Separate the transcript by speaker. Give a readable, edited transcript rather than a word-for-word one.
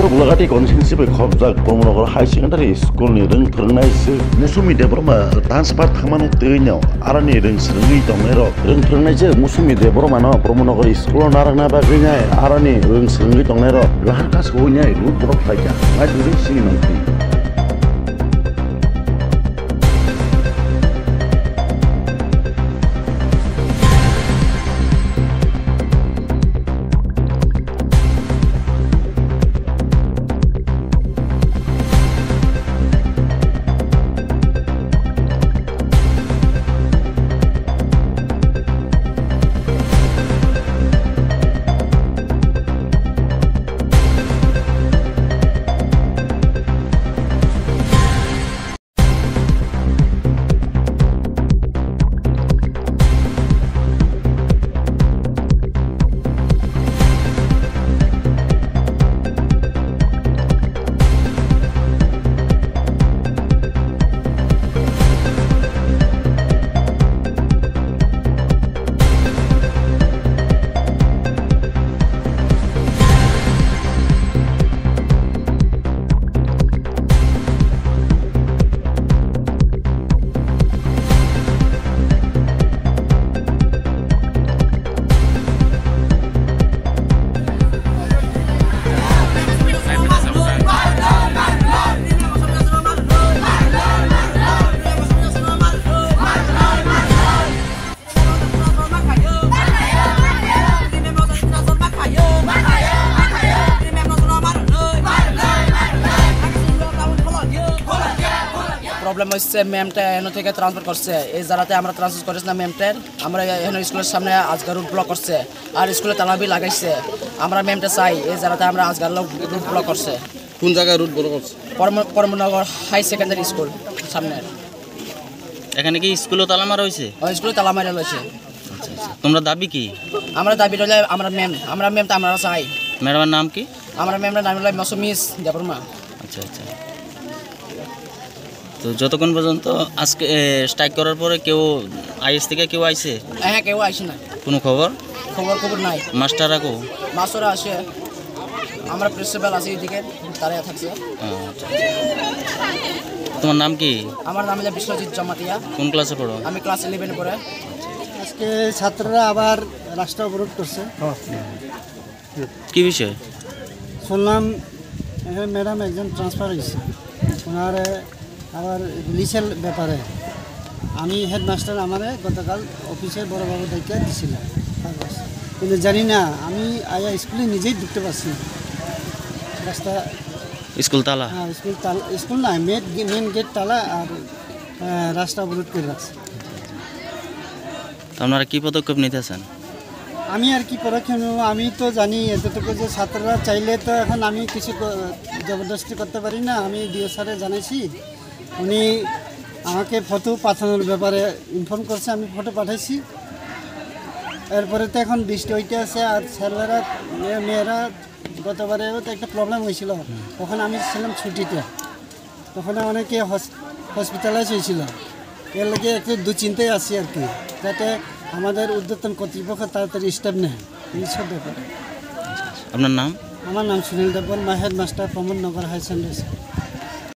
Speaker 1: Bulagati konsensi bai khobjak Brahmanagor High Secondary School ni rung throngnai se Musumi Debroma transfer thamano teinau arani rung srungi tongnero rung throngnai je Musumi Debroma no Brahmanagor School narangna bagrinai arani rung srungi tongnero laharka soinyai rut borok thaika ai rung sini nangti
Speaker 2: problem হচ্ছে ম্যামটা এখান থেকে transfer করছে এই জায়গাতে আমরা transfer করেছি না ম্যামটার আমরা এখানে স্কুলের সামনে আজগার রুট ব্লক করছে আর স্কুলে তালাবি লাগাইছে আমরা ম্যামটা চাই এই জায়গাতে আমরা আজগার রুট ব্লক করছে
Speaker 3: কোন জায়গায় রুট ব্লক করছে
Speaker 2: পরমনগর হাই সেকেন্ডারি স্কুল সামনে
Speaker 4: এখানে কি স্কুলে তালা মারা হয়েছে
Speaker 2: স্কুলে তালা মারা হয়েছে
Speaker 4: তোমরা দাবি কি
Speaker 2: আমরা দাবি রইলে আমরা ম্যামটা আমরা চাই
Speaker 4: ম্যাডামের নাম কি
Speaker 2: আমরা ম্যামের নাম হলো মৌসুমিস দেববর্মা
Speaker 4: আচ্ছা আচ্ছা তো যতক্ষণ পর্যন্ত আজকে স্ট্রাইক করার পরে কেউ আইএস থেকে কেউ আইছে
Speaker 2: হ্যাঁ কেউ আইছে না
Speaker 4: কোনো খবর
Speaker 2: নাই
Speaker 4: মাস্টাররা কো
Speaker 2: মাস্টাররা আসে আমরা প্রিন্সিপাল আছি এদিকে তারা থাকছে
Speaker 4: তোমার নাম কি
Speaker 2: আমার নাম হলো বিশ্বজিৎ জমাতিয়া
Speaker 4: কোন ক্লাসে পড়ো
Speaker 2: আমি ক্লাস 11 পড়ে
Speaker 5: আজকে ছাত্ররা আবার রাস্তা অবরোধ করছে
Speaker 4: কি বিষয়
Speaker 5: শুনলাম ম্যাডাম একজন ট্রান্সফার হয়েছে ওনার আবার রিলিজের ব্যাপারে আমি হেডমাস্টার আমারে গতকাল অফিসে বড়োবাবু দায়িত্ব দিয়েছিলাম কিন্তু জানি না আমি আয়া স্কুলে নিজেই ঢুকতে পারছি না রাস্তা
Speaker 4: স্কুল তালা
Speaker 5: হ্যাঁ স্কুল না মেন গেট তালা আর রাস্তা অবরোধ করে রাখছে
Speaker 4: আপনারা কি পদক্ষেপ নিতেছেন
Speaker 5: আমি আর কি পদক্ষেপ নেব আমি তো জানি এতটুকু যে ছাত্ররা চাইলে তো এখন আমি কিছু জবরদস্তি করতে পারি না আমি ডিও স্যারে জানাইছি উনি আমাকে ফটো পাঠানোর ব্যাপারে ইনফর্ম করছে আমি ফটো পাঠাইছি এরপরে তো এখন বৃষ্টি হইতে আছে আর ছেলেরা মেয়েরা গতবারেও তো একটা প্রবলেম হয়েছিল তখন আমি ছিলাম ছুটিতে তখন অনেকে হসপিটালাইজ হয়েছিল এর লাগে একটু দুশ্চিন্তায় আছি আর কি যাতে আমাদের উদ্যোতন কর্তৃপক্ষ তাড়াতাড়ি স্টেপ নেয় এইসব ব্যাপারে
Speaker 4: আপনার নাম
Speaker 5: আমার নাম Sunil Debbarma headmaster Pramodnagar high secondary school